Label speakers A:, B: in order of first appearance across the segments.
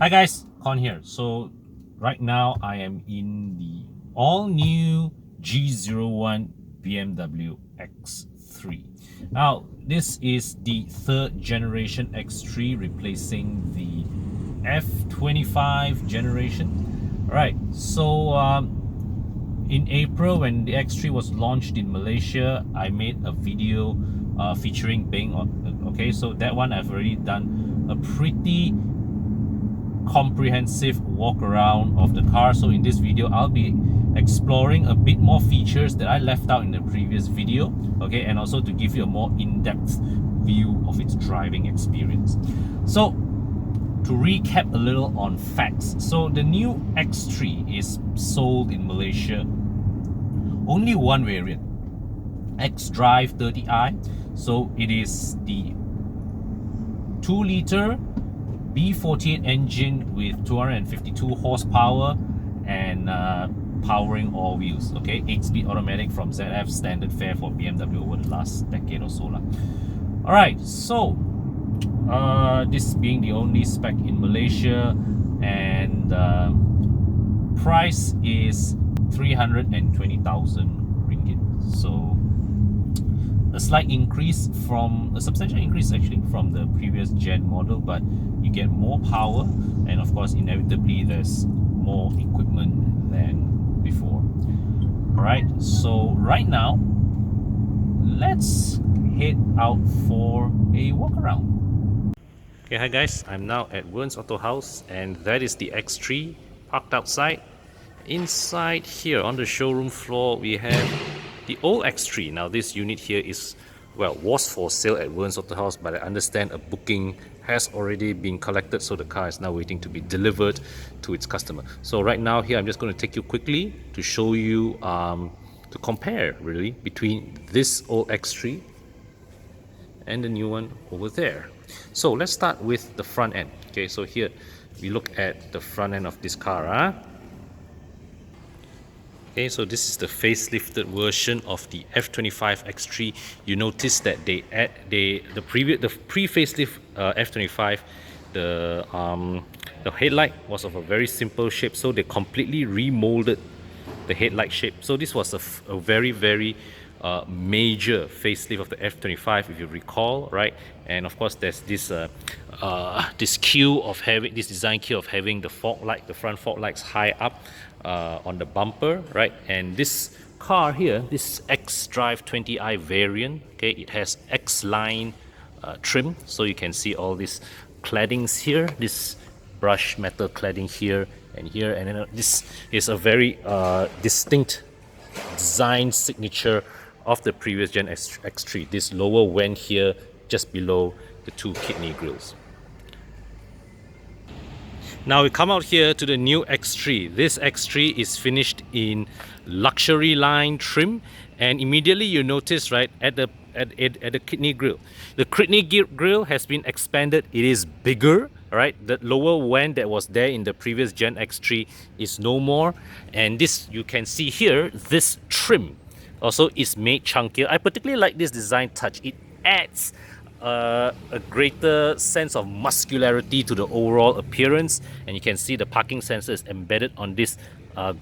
A: Hi guys, Con here. So right now I am in the all-new G01 BMW X3. Now this is the third generation X3 replacing the F25 generation. Alright, so in April when the X3 was launched in Malaysia, I made a video featuring Bing. Okay, so that one I've already done a pretty comprehensive walk around of the car. So in this video I'll be exploring a bit more features that I left out in the previous video, okay, and also to give you a more in-depth view of its driving experience. So to recap a little on facts, so the new X3 is sold in Malaysia only one variant, X-Drive 30i. So it is the 2-liter B48 engine with 252 horsepower and powering all wheels. Okay, 8-speed automatic from ZF, standard fare for BMW over the last decade or so. Alright, so this being the only spec in Malaysia, and price is 320,000 ringgit. So a slight increase, from a substantial increase actually from the previous gen model, but you get more power, and of course inevitably there's more equipment than before. Alright, so right now let's head out for a walk around. Okay, hi guys, I'm now at Wern's Auto House, and that is the X3 parked outside. Inside here on the showroom floor we have the old X3. Now this unit here is, well, was for sale at Wern's Auto House, but I understand a booking has already been collected, so the car is now waiting to be delivered to its customer. So right now here I'm just going to take you quickly to show you, to compare really between this old X3 and the new one over there. So let's start with the front end. Okay, so here we look at the front end of this car. Okay, so this is the facelifted version of the F25 X3. You notice that the pre-facelift F25, the headlight was of a very simple shape, so they completely remolded the headlight shape. So this was a very major facelift of the F25, if you recall, right? And of course there's this this design cue of having the fog light, the front fog lights high up on the bumper, right? And this car here, this X-Drive 20i variant, okay, it has X-line trim, so you can see all these claddings here, this brushed metal cladding here, and then this is a very distinct design signature of the previous gen X3, this lower vent here just below the two kidney grills. Now we come out here to the new X3. This X3 is finished in luxury line trim, and immediately you notice, right, at the kidney grill, the kidney grill has been expanded. It is bigger, right? The lower vent that was there in the previous gen X3 is no more, and this, you can see here, this trim also is made chunkier. I particularly like this design touch. It adds a greater sense of muscularity to the overall appearance, and you can see the parking sensor is embedded on this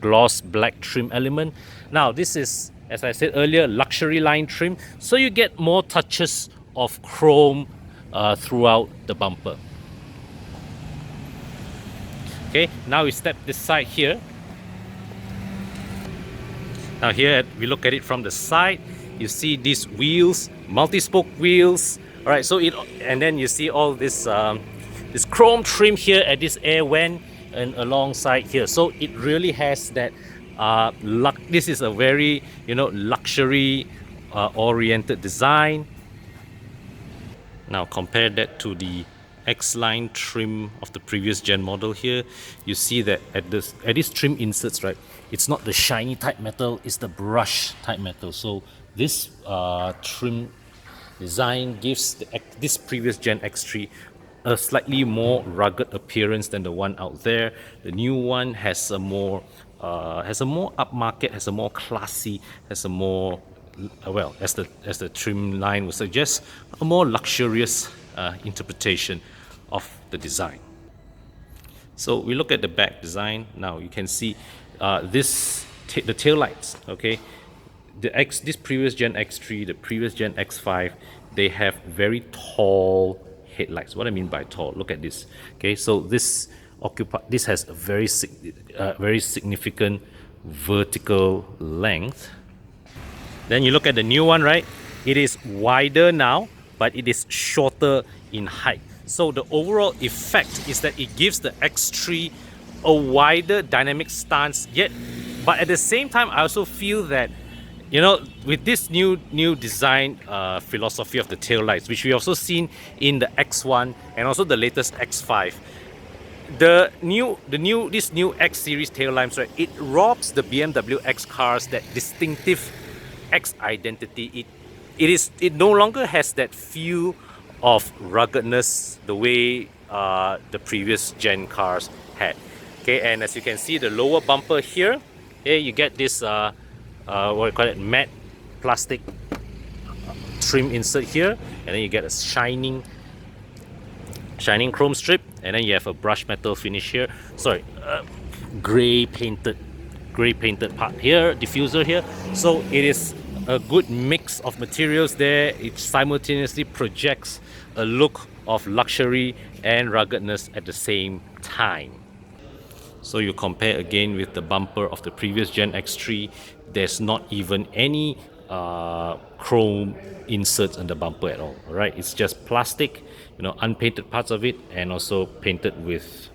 A: gloss black trim element. Now this is, as I said earlier, luxury line trim, so you get more touches of chrome throughout the bumper. Okay, now we step this side here. Now here we look at it from the side, you see these wheels, multi-spoke wheels. All right, so and then you see all this this chrome trim here at this air vent and alongside here. So it really has that this is a very, luxury oriented design. Now compare that to the X-line trim of the previous gen model here. You see that at these trim inserts, right, it's not the shiny type metal, it's the brush type metal. So this trim design gives this previous gen X3 a slightly more rugged appearance than the one out there. The new one has a more upmarket, has a more classy, has a more well, as the trim line would suggest, a more luxurious interpretation of the design. So we look at the back design. Now you can see the tail lights. Okay, this previous Gen X3, the previous Gen X5, they have very tall headlights. What I mean by tall, look at this. Okay, so this has a very significant vertical length. Then you look at the new one, right? It is wider now, but it is shorter in height. So the overall effect is that it gives the X3 a wider dynamic stance, but at the same time, I also feel that, you know, with this new design philosophy of the tail lights, which we also seen in the X1 and also the latest X5, this new X series tail lamps, right? It robs the BMW X cars that distinctive X identity. It no longer has that feel of ruggedness the way the previous gen cars had. Okay, and as you can see, the lower bumper here, okay, you get this what do you call it, matte plastic trim insert here, and then you get a shining chrome strip, and then you have a brush metal finish here. Sorry, gray painted part here, diffuser here. So it is a good mix of materials there. It simultaneously projects a look of luxury and ruggedness at the same time. So you compare again with the bumper of the previous Gen X3, there's not even any chrome inserts on the bumper at all. Right? It's just plastic, you know, unpainted parts of it, and also painted with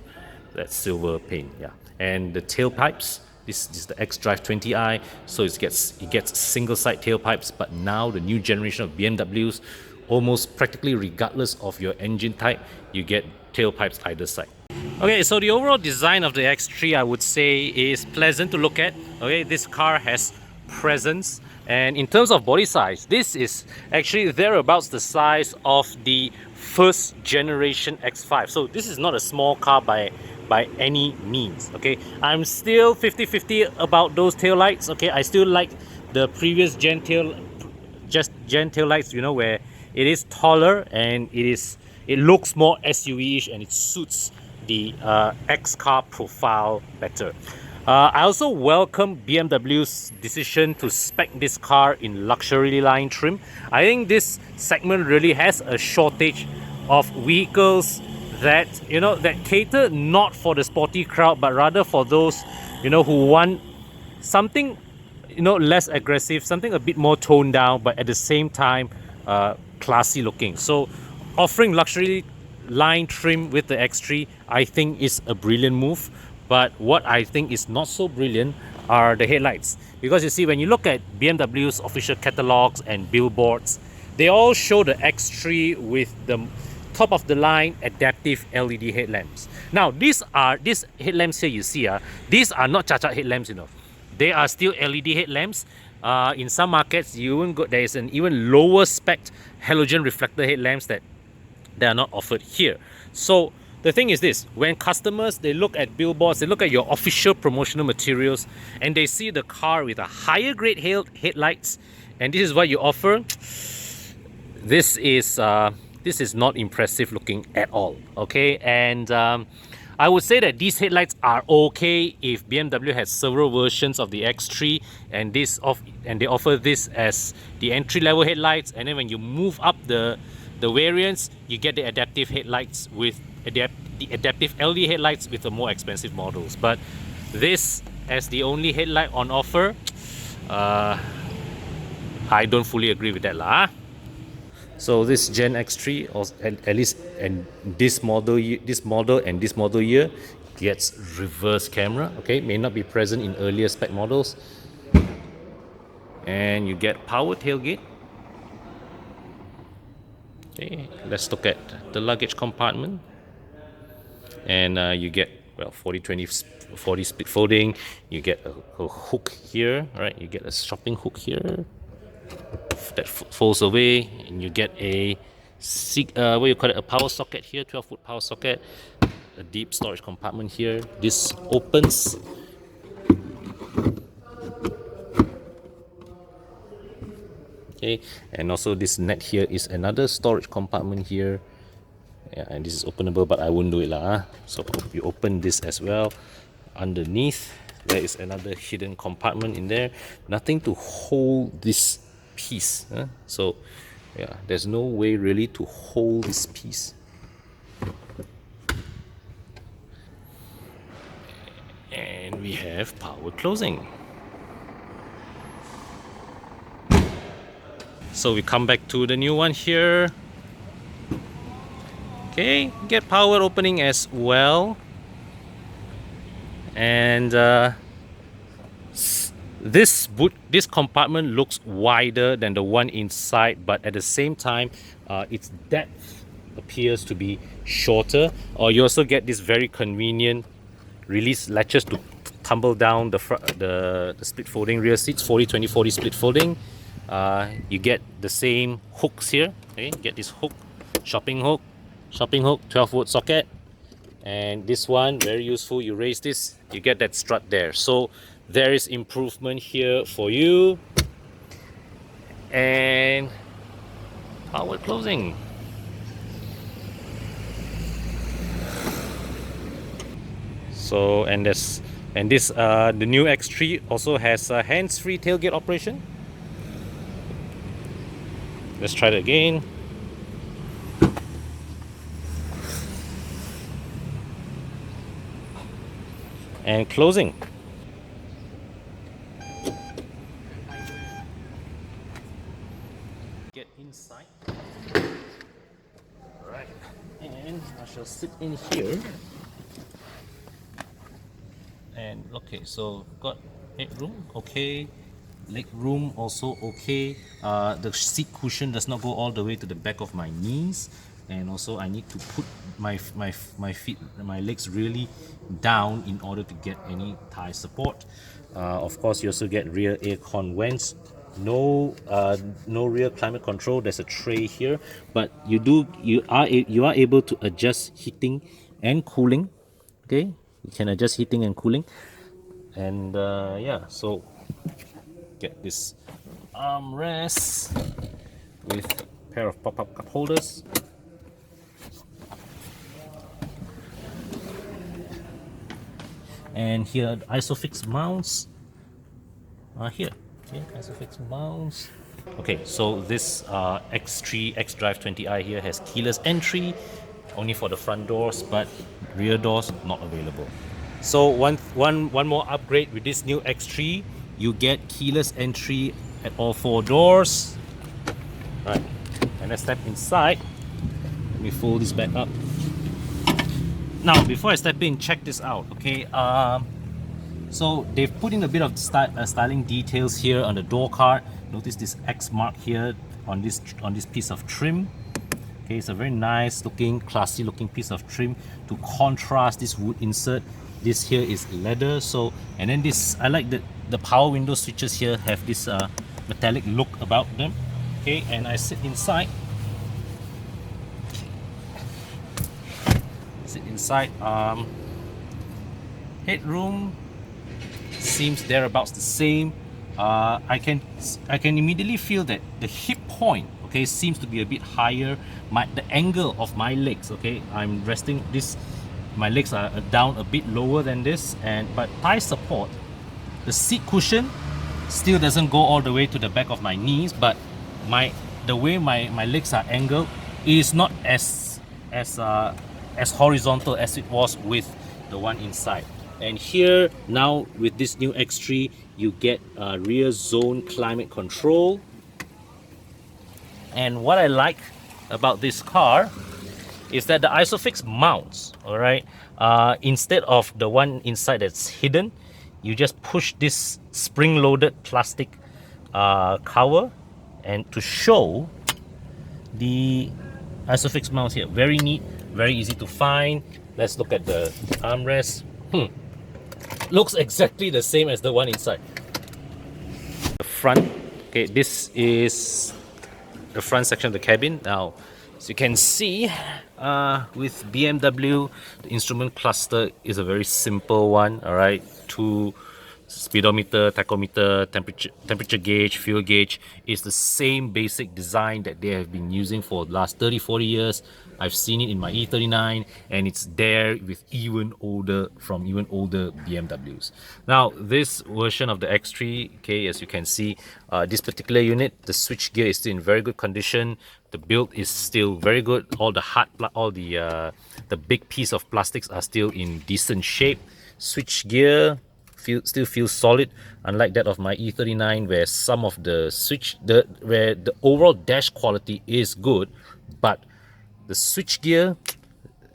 A: that silver paint. Yeah, and the tailpipes. This is the X-Drive 20i, so it gets single side tailpipes. But now the new generation of BMWs, almost practically regardless of your engine type, you get tailpipes either side. Okay, so the overall design of the X3, I would say, is pleasant to look at. Okay, this car has presence, and in terms of body size, this is actually thereabouts the size of the first generation X5. So this is not a small car by any means. Okay, I'm still 50-50 about those tail lights. Okay, I still like the previous gen tail lights, you know, where it is taller and it looks more SUV-ish, and it suits the X car profile better. I also welcome BMW's decision to spec this car in luxury line trim. I think this segment really has a shortage of vehicles that, you know, that cater not for the sporty crowd, but rather for those, you know, who want something, you know, less aggressive, something a bit more toned down, but at the same time classy looking. So offering luxury line trim with the X3, I think, is a brilliant move. But what I think is not so brilliant are the headlights, because you see, when you look at BMW's official catalogs and billboards, they all show the X3 with the top of the line adaptive LED headlamps. Now these headlamps here you see, these are not cha-cha headlamps, you know. They are still LED headlamps. In some markets, there is an even lower spec halogen reflector headlamps that they are not offered here. So the thing is this: when customers, they look at billboards, they look at your official promotional materials, and they see the car with a higher grade headlights, and this is what you offer, this is not impressive looking at all. Okay, and I would say that these headlights are okay if BMW has several versions of the X3, and they offer this as the entry-level headlights, and then when you move up the variants, you get the adaptive headlights with the adaptive LED headlights with the more expensive models. But this as the only headlight on offer, I don't fully agree with that lah. So this Gen X3, or at least and this model and this model year, gets reverse camera. Okay, may not be present in earlier spec models, and you get power tailgate. Okay, let's look at the luggage compartment, and you get, well, 40 split folding. You get a hook here, right? You get a shopping hook here that folds away, and you get a a power socket here, 12-foot power socket, a deep storage compartment here. This opens. Okay, and also this net here is another storage compartment here, Yeah, and this is openable, but I won't do it lah. So you open this as well. Underneath there is another hidden compartment in there, nothing to hold this piece, so yeah, there's no way really to hold this piece. And we have power closing. So we come back to the new one here. Okay, get power opening as well. And this compartment looks wider than the one inside, but at the same time its depth appears to be shorter. Or you also get this very convenient release latches to tumble down the split folding rear seats, 40-20-40 split folding. You get the same hooks here. Okay, you get this hook, shopping hook, 12-volt socket. And this one, very useful, you raise this, you get that strut there. So there is improvement here for you. And power closing. So the new X3 also has a hands-free tailgate operation. Let's try it again. And closing. Get inside. Alright, and I shall sit in here. And okay, so got headroom, okay. Leg room also okay. The seat cushion does not go all the way to the back of my knees, and also I need to put my feet, my legs really down in order to get any thigh support. Of course, you also get rear aircon vents. No rear climate control. There's a tray here, but you are able to adjust heating and cooling. Okay, you can adjust heating and cooling, and yeah, so get this armrest with a pair of pop-up cup holders. And here the isofix mounts are here. Okay, isofix mounts. Okay, so this X3 xDrive 20i here has keyless entry only for the front doors, but rear doors not available. So one more upgrade with this new X3, you get keyless entry at all 4 doors. Right, and let's step inside. Let me fold this back up. Now, before I step in, check this out. Okay, so they've put in a bit of styling details here on the door card. Notice this X mark here on this piece of trim. Okay, it's a very nice looking, classy looking piece of trim to contrast this wood insert. This here is leather. So, and then this, I like the power window switches here have this metallic look about them. Okay, and I sit inside. Headroom seems thereabouts the same. I can immediately feel that the hip point, okay, seems to be a bit higher. The angle of my legs, okay, I'm resting this, my legs are down a bit lower than this, but thigh support, the seat cushion still doesn't go all the way to the back of my knees, but the way my legs are angled is not as horizontal as it was with the one inside. And here now with this new X3, you get rear zone climate control. And what I like about this car is that the isofix mounts. All right, instead of the one inside that's hidden, you just push this spring-loaded plastic cover, and to show the isofix mounts here. Very neat, very easy to find. Let's look at the armrest. Looks exactly the same as the one inside. The front, okay, this is the front section of the cabin. Now, as you can see, with BMW, the instrument cluster is a very simple one. All right, 2 speedometer, tachometer, temperature gauge, fuel gauge is the same basic design that they have been using for the last 30-40 years. I've seen it in my E39, and it's there with even older BMWs. Now this version of the X3, okay, as you can see, this particular unit, the switch gear is still in very good condition. The build is still very good. All the big piece of plastics are still in decent shape. Switch gear still feels solid, unlike that of my E39, where some of the where the overall dash quality is good, but the switch gear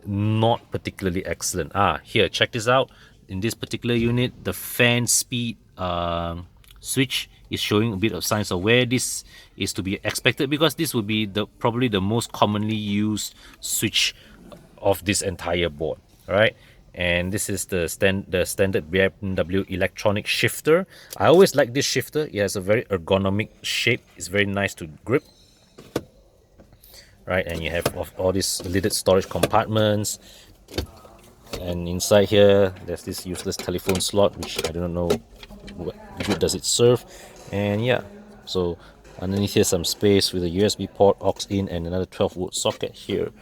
A: not particularly excellent. Here, check this out. In this particular unit, the fan speed switch is showing a bit of signs of where this is to be expected, because this would be probably the most commonly used switch of this entire board. All right. And this is the standard BMW electronic shifter. I always like this shifter. It has a very ergonomic shape. It's very nice to grip. Right, and you have all these lidded storage compartments. And inside here, there's this useless telephone slot, which I don't know what good does it serve. And yeah, so underneath here, some space with a USB port, aux in, and another 12-volt socket here.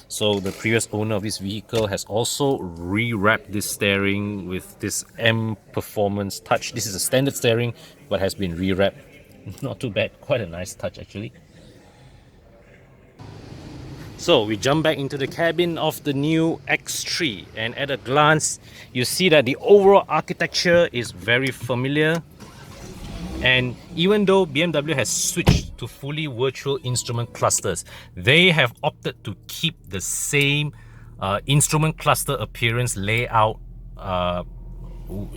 A: So the previous owner of this vehicle has also rewrapped this steering with this M Performance touch. This is a standard steering, but has been rewrapped. Not too bad, quite a nice touch actually. So we jump back into the cabin of the new X3, and at a glance you see that the overall architecture is very familiar. And even though BMW has switched to fully virtual instrument clusters, they have opted to keep the same instrument cluster appearance layout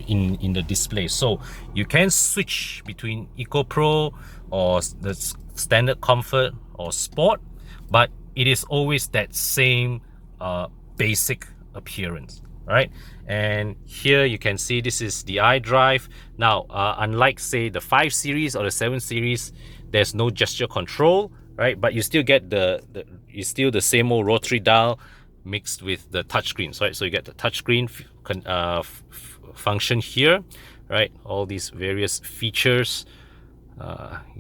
A: in the display. So you can switch between Eco Pro or the standard comfort or sport, but it is always that same basic appearance, right? And here you can see this is the iDrive. Now, unlike say the 5 Series or the 7 Series, there's no gesture control, right? But you still get it's still the same old rotary dial mixed with the touchscreens, right? So you get the touchscreen function here, right? All these various features.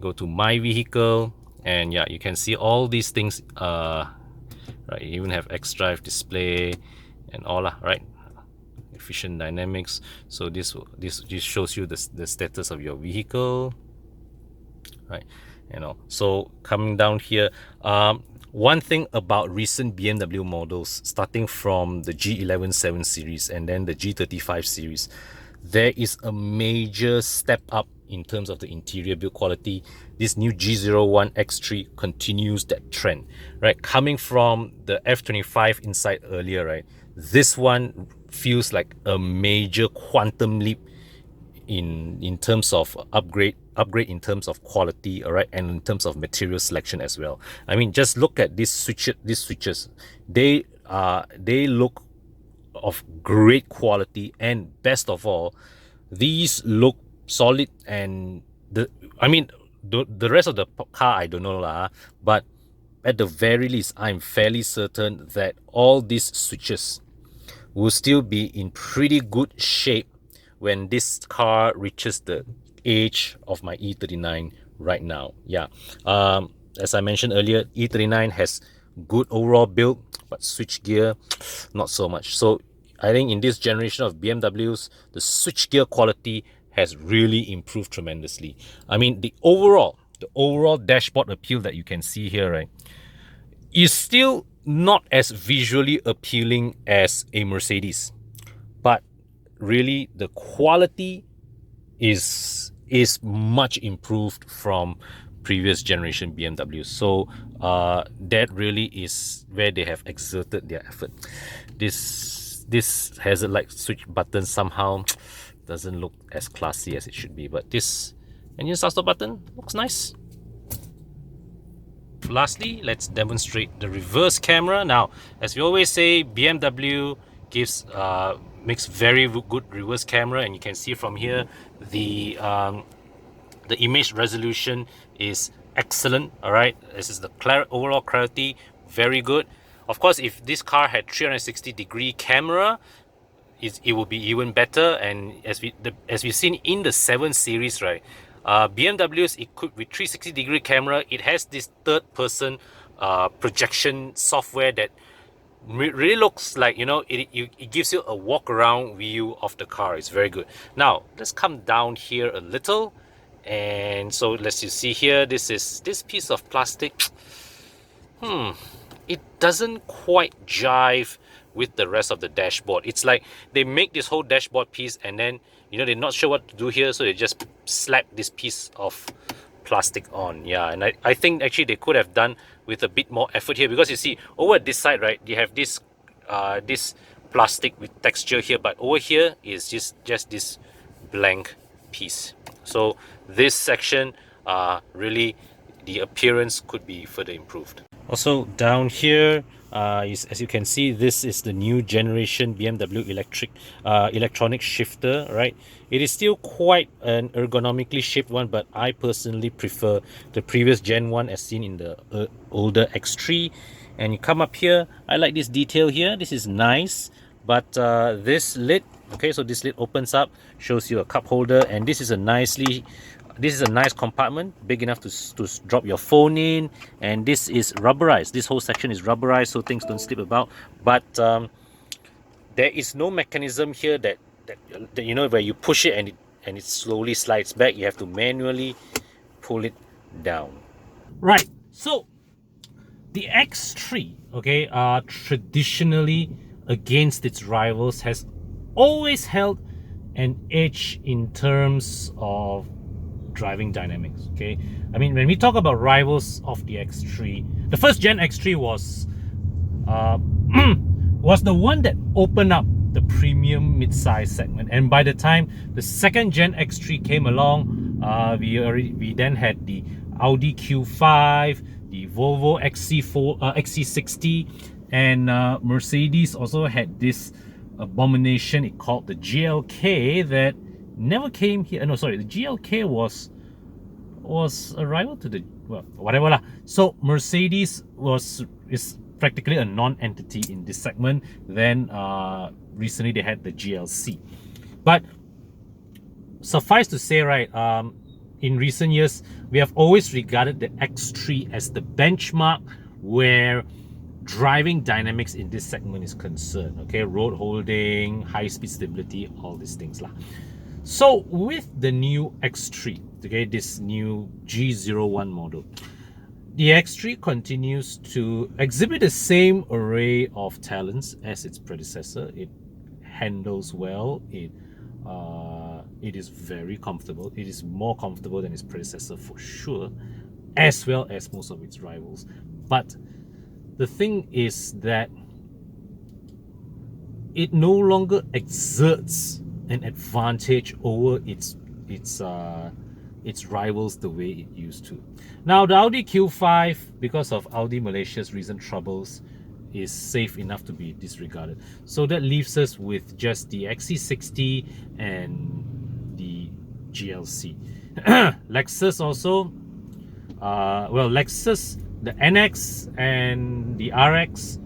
A: Go to My Vehicle, and yeah, you can see all these things. Right, you even have xDrive display and all, right? Efficient dynamics. So this shows you the status of your vehicle, right? You know, so coming down here, one thing about recent BMW models, starting from the G11 7 Series and then the G35 Series, there is a major step up in terms of the interior build quality. This new G01 X3 continues that trend, right? Coming from the F25 inside earlier, right? This one feels like a major quantum leap in terms of upgrade in terms of quality, all right, and in terms of material selection as well. I mean, just look at these switches. They look of great quality, and best of all, these look solid. And the rest of the car I don't know lah, but at the very least I'm fairly certain that all these switches will still be in pretty good shape when this car reaches the age of my E39 right now. Yeah, as I mentioned earlier, E39 has good overall build, but switch gear not so much. So I think in this generation of BMWs, the switch gear quality has really improved tremendously. I mean, the overall dashboard appeal that you can see here, right, is still not as visually appealing as a Mercedes, but really the quality is much improved from previous generation BMWs. So that really is where they have exerted their effort. This hazard-like switch button somehow doesn't look as classy as it should be, but this engine start-stop button looks nice. Lastly, let's demonstrate the reverse camera. Now, as we always say, BMW makes very good reverse camera, and you can see from here the image resolution is excellent. All right, this is the overall clarity, very good. Of course, if this car had 360-degree camera, it will be even better. And as we've seen in the 7 Series, right, BMW is equipped with 360-degree camera. It has this third-person projection software that really looks like, you know, it gives you a walk-around view of the car. It's very good. Now let's come down here a little, and so let's you see here, this piece of plastic. It doesn't quite jive with the rest of the dashboard. It's like they make this whole dashboard piece, and then, you know, they're not sure what to do here, so they just slap this piece of plastic on. Yeah, and I think actually they could have done with a bit more effort here, because you see over at this side, right, you have this this plastic with texture here, but over here is just this blank piece. So this section, really the appearance could be further improved. Also down here, as you can see, this is the new generation BMW electronic shifter, right? It is still quite an ergonomically shaped one, but I personally prefer the previous Gen 1 as seen in the older X3. And you come up here, I like this detail here. This is nice, but this lid, okay, so this lid opens up, shows you a cup holder, and this is a nice compartment, big enough to drop your phone in. And this is rubberized. This whole section is rubberized, so things don't slip about. But there is no mechanism here that you know, where you push it and it slowly slides back. You have to manually pull it down. Right. So the X3, okay, traditionally against its rivals has always held an edge in terms of driving dynamics. Okay, I mean, when we talk about rivals of the X3, the first gen X3 was was the one that opened up the premium mid-size segment, and by the time the second gen X3 came along, we then had the Audi Q5, the Volvo XC60, and Mercedes also had this abomination it called the GLK that never came here. No, sorry, the GLK was a rival to the, well, whatever lah. So Mercedes is practically a non-entity in this segment. Then recently they had the GLC. But suffice to say, right, in recent years we have always regarded the X3 as the benchmark where driving dynamics in this segment is concerned. Okay, road holding, high speed stability, all these things lah. So with the new X3, okay, this new G01 model, the X3 continues to exhibit the same array of talents as its predecessor. It handles well, it is very comfortable. It is more comfortable than its predecessor for sure, as well as most of its rivals. But the thing is that it no longer exerts an advantage over its rivals the way it used to. Now the Audi Q5, because of Audi Malaysia's recent troubles, is safe enough to be disregarded. So that leaves us with just the XC60 and the GLC. Lexus also, Lexus, the NX and the RX,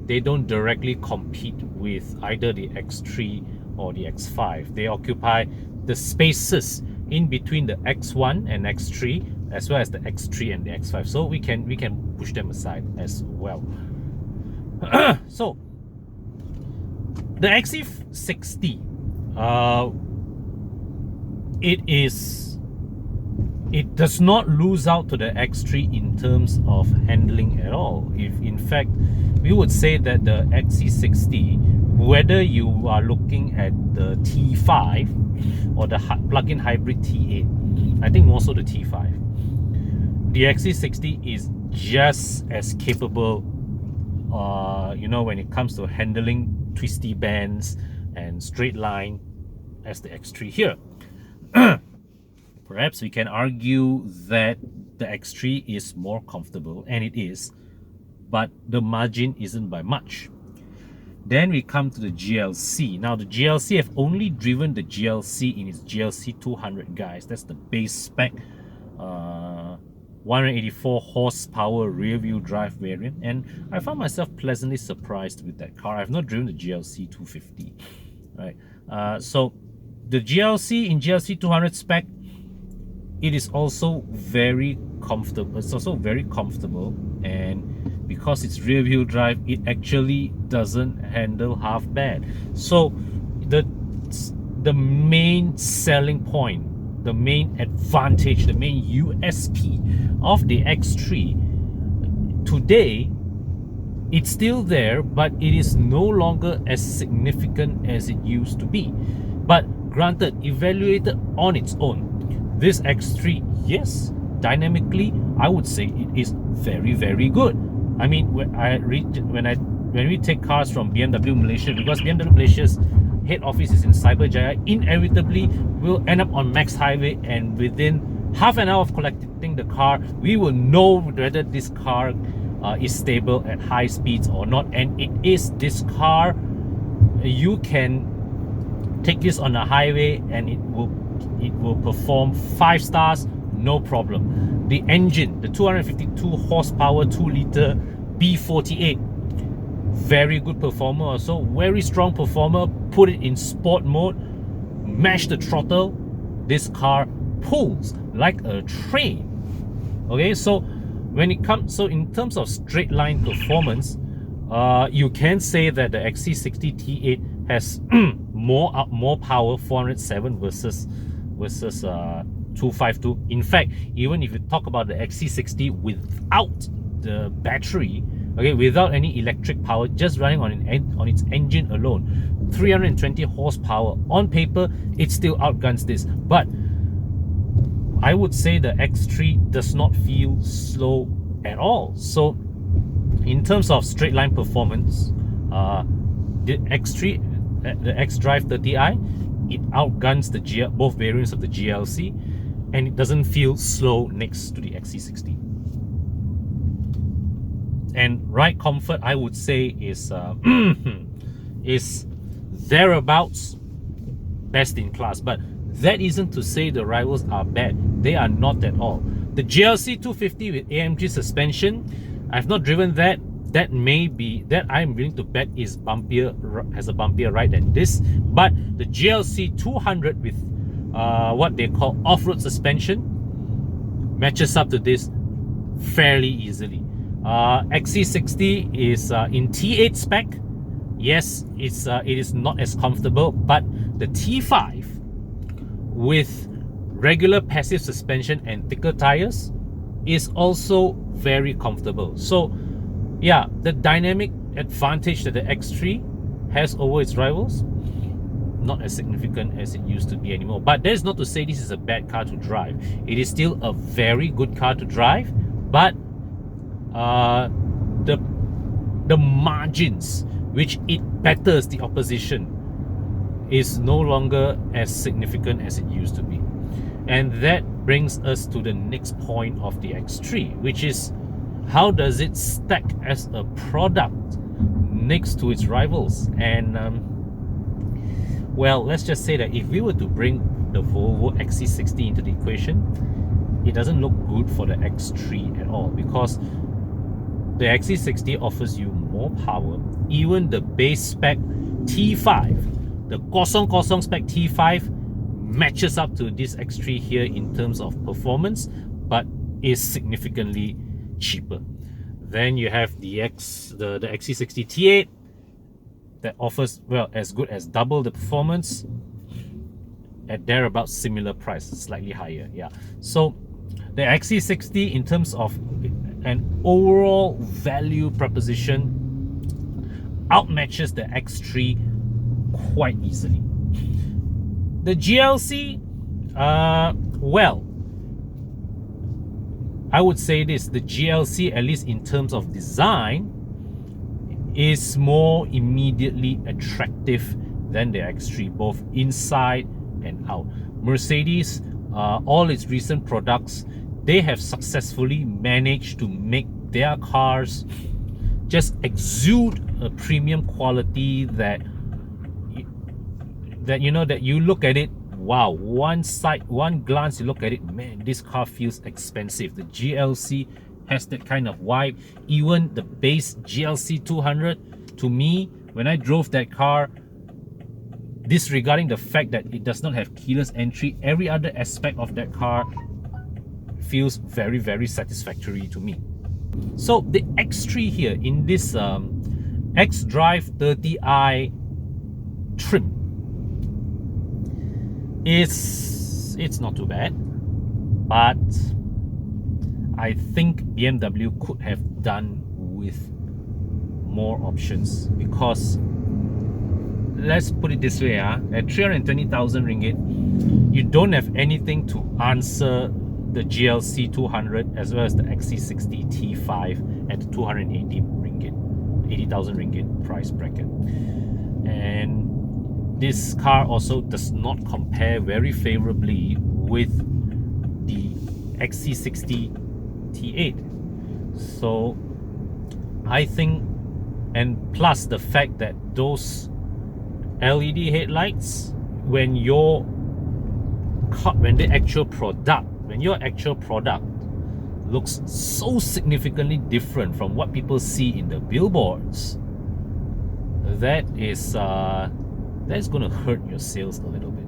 A: they don't directly compete with either the X3 or the X5. They occupy the spaces in between the X1 and X3, as well as the X3 and the X5. So we can push them aside as well. So the XC60, it does not lose out to the X3 in terms of handling at all. If in fact we would say that the XC60, whether you are looking at the T5 or the plug-in hybrid T8, I think more so the T5, the XC60 is just as capable, you know, when it comes to handling twisty bands and straight line as the X3 here. Perhaps we can argue that the X3 is more comfortable, and it is, but the margin isn't by much. Then we come to the GLC. Now the GLC, have only driven the GLC in its GLC 200, guys. That's the base spec 184 horsepower rear wheel drive variant, and I found myself pleasantly surprised with that car. I've not driven the GLC 250. right? So the GLC in GLC 200 spec, it is also very comfortable. It's also very comfortable, and because it's rear wheel drive, it actually doesn't handle half bad. So the main selling point, the main advantage, the main USP of the X3 today, it's still there, but it is no longer as significant as it used to be. But granted, evaluated on its own, this X3, yes, dynamically, I would say it is very, very good. I mean, when we take cars from BMW Malaysia, because BMW Malaysia's head office is in Cyberjaya, inevitably we'll end up on Max Highway, and within half an hour of collecting the car, we will know whether this car is stable at high speeds or not. And it is this car. You can take this on a highway and it will perform 5 stars, no problem. The engine, the 252 horsepower 2-liter B48, very good performer also, very strong performer. Put it in sport mode, mash the throttle, this car pulls like a train. Okay, so when it comes, so in terms of straight line performance, you can say that the XC60 T8 has more power, 407 versus 252. In fact, even if you talk about the XC60 without the battery, okay, without any electric power, just running on its engine alone, 320 horsepower, on paper it still outguns this. But I would say the X3 does not feel slow at all. So in terms of straight line performance, the X3, the X-Drive 30i, it outguns the both variants of the GLC, and it doesn't feel slow next to the XC60. And ride comfort, I would say, is is thereabouts best in class. But that isn't to say the rivals are bad. They are not at all. The GLC 250 with AMG suspension, I've not driven that. That may be, that I'm willing to bet is bumpier, has a bumpier ride than this. But the GLC 200 with what they call off-road suspension matches up to this fairly easily. XC60 is in T8 spec. Yes, it is not as comfortable, but the T5 with regular passive suspension and thicker tires is also very comfortable. So yeah, the dynamic advantage that the X3 has over its rivals, not as significant as it used to be anymore. But that is not to say this is a bad car to drive. It is still a very good car to drive, but the margins which it batters the opposition is no longer as significant as it used to be. And that brings us to the next point of the X3, which is how does it stack as a product next to its rivals. And well, let's just say that if we were to bring the Volvo XC60 into the equation, it doesn't look good for the X3 at all, because the XC60 offers you more power. Even the base spec T5, the kosong spec T5, matches up to this X3 here in terms of performance, but is significantly cheaper. Then you have the XC60 T8 that offers, well, as good as double the performance at thereabout similar price, slightly higher. Yeah, so the XC60 in terms of an overall value proposition outmatches the X3 quite easily. The GLC, well, I would say this, the GLC, at least in terms of design, is more immediately attractive than the X3, both inside and out. Mercedes, all its recent products, they have successfully managed to make their cars just exude a premium quality that you know, that you look at it, wow, one glance you look at it, man, this car feels expensive. The GLC has that kind of vibe. Even the base GLC 200, to me, when I drove that car, disregarding the fact that it does not have keyless entry, every other aspect of that car feels very, very satisfactory to me. So the X3 here in this X-Drive 30i trim it's not too bad, but I think BMW could have done with more options, because let's put it this way, at 320,000 ringgit, you don't have anything to answer the GLC 200 as well as the XC60 T5 at 280 ringgit, 80,000 ringgit price bracket. And this car also does not compare very favorably with the XC60 T8. So I think, and plus the fact that those LED headlights, when your actual product looks so significantly different from what people see in the billboards, that is that's going to hurt your sales a little bit.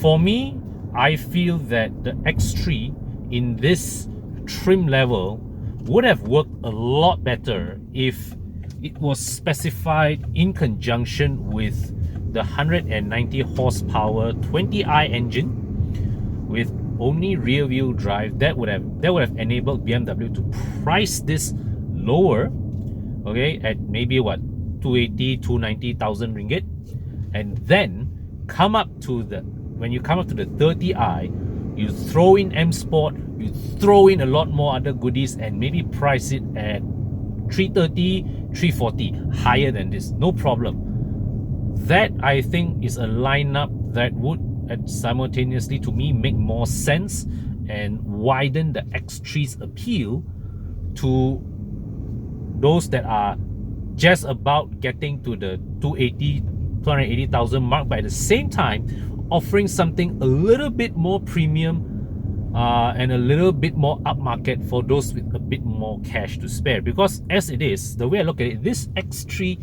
A: For me, I feel that the X3 in this trim level would have worked a lot better if it was specified in conjunction with the 190 horsepower 20i engine with only rear wheel drive. That would have enabled BMW to price this lower, okay, at maybe what, 280, 290,000 ringgit, and then when you come up to the 30i, you throw in M Sport, you throw in a lot more other goodies, and maybe price it at 330, 340, higher than this, no problem. That, I think, is a lineup that would simultaneously, to me, make more sense and widen the X3's appeal to those that are just about getting to the 280,000 mark, but at the same time offering something a little bit more premium and a little bit more upmarket for those with a bit more cash to spare. Because as it is, the way I look at it, this X3,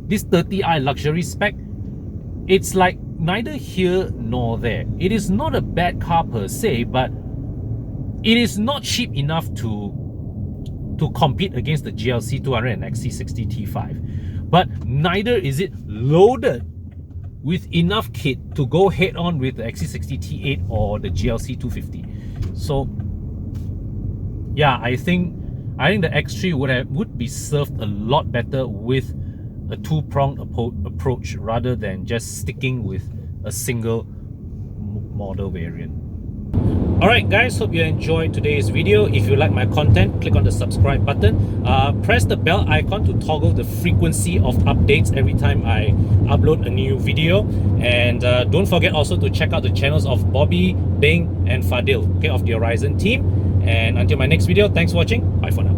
A: this 30i luxury spec, it's like neither here nor there. It is not a bad car per se, but it is not cheap enough to compete against the GLC 200 and XC60 T5. But neither is it loaded with enough kit to go head on with the XC60 T8 or the GLC 250. So yeah, I think the X3 would be served a lot better with a two-pronged approach rather than just sticking with a single model variant. Alright guys, hope you enjoyed today's video. If you like my content, click on the subscribe button. Press the bell icon to toggle the frequency of updates every time I upload a new video. And don't forget also to check out the channels of Bobby, Bing and Fadil, okay, of the Horizon team. And until my next video, thanks for watching. Bye for now.